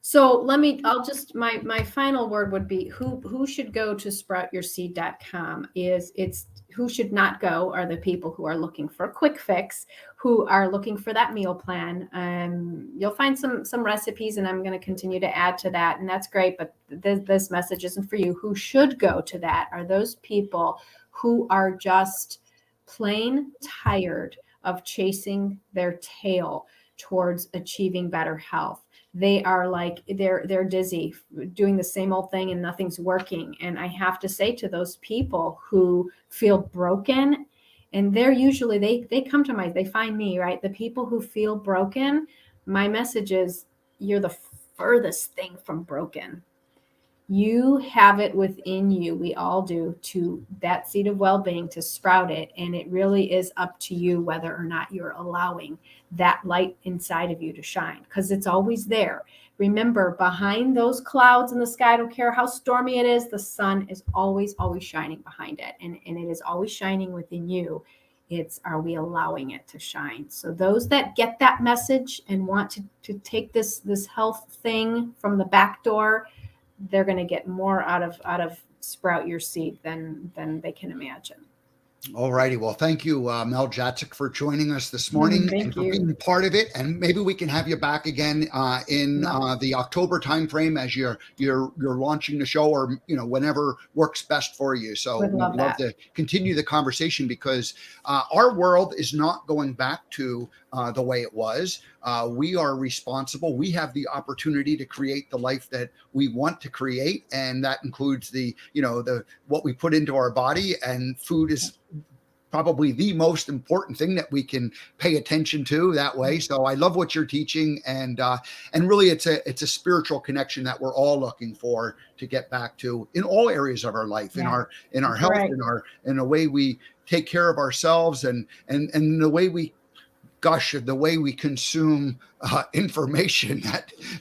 So my final word would be, who should go to sproutyourseed.com it's who should not go are the people who are looking for a quick fix, who are looking for that meal plan. You'll find some recipes, and I'm going to continue to add to that, and that's great, but this message isn't for you. Who should go to that are those people who are just plain tired of chasing their tail towards achieving better health. They are like, they're dizzy doing the same old thing and nothing's working. And I have to say to those people who feel broken, and they're usually, they come to they find me, right? The people who feel broken, my message is, you're the furthest thing from broken. You have it within you. We all do, to that seed of well-being, to sprout it. And it really is up to you whether or not you're allowing that light inside of you to shine, because it's always there. Remember, behind those clouds in the sky, I don't care how stormy it is, the sun is always, always shining behind it. And it is always shining within you. It's, are we allowing it to shine? So those that get that message and want to take this health thing from the back door, they're going to get more out of Sprout Your Seed than they can imagine. All righty. Well, thank you, Mel Jatsek, for joining us this morning and Thank for you. being part of it. And maybe we can have you back again in Love it. the October timeframe as you're launching the show, or whenever works best for you. So Would we'd love love that. to continue the conversation, because our world is not going back to the way it was. We are responsible. We have the opportunity to create the life that we want to create, and that includes the what we put into our body. And food is probably the most important thing that we can pay attention to that way. So I love what you're teaching, and really it's a spiritual connection that we're all looking for to get back to in all areas of our life, Yeah, in our that's health, right. in the way we take care of ourselves, and the way we the way we consume information.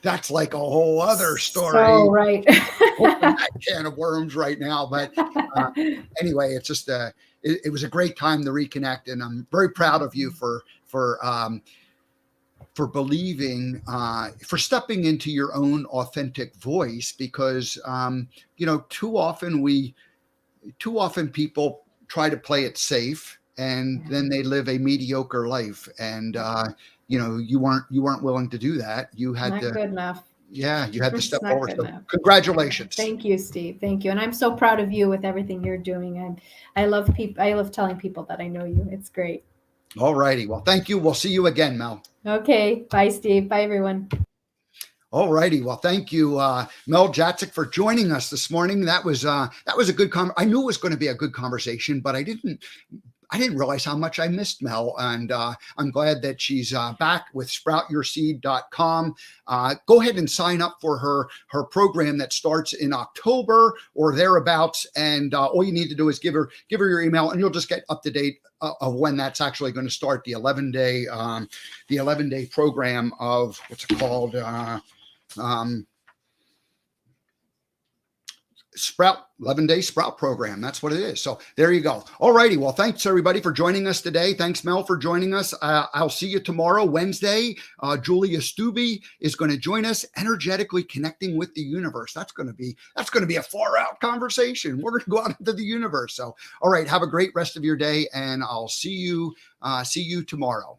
That's like a whole other So story. right. Open that can of worms right now. But uh, anyway, it's just it was a great time to reconnect, and I'm very proud of you for believing, for stepping into your own authentic voice, because too often people try to play it safe, and then they live a mediocre life, and you weren't willing to do that. You had Not to, good enough. yeah, you had to It's step not forward. good So enough. congratulations. Thank you, Steve. Thank you. And I'm so proud of you with everything you're doing. And I love people. I love telling people that I know you. It's great. All righty. Well, thank you. We'll see you again, Mel. Okay. Bye, Steve. Bye, everyone. All righty. Well, thank you, Mel Jatsek, for joining us this morning. That was a good I knew it was going to be a good conversation, but I didn't realize how much I missed Mel, and I'm glad that she's back with SproutYourSeed.com. Go ahead and sign up for her program that starts in October or thereabouts, and all you need to do is give her your email, and you'll just get up to date of when that's actually going to start. The 11-day program of what's it called? Sprout 11-day Sprout program. That's what it is. So there you go. All righty. Well, thanks everybody for joining us today. Thanks, Mel, for joining us. I'll see you tomorrow, Wednesday. Julia Stubbe is going to join us, energetically connecting with the universe. That's going to be a far out conversation. We're going to go out into the universe. So, all right. Have a great rest of your day, and I'll see you tomorrow.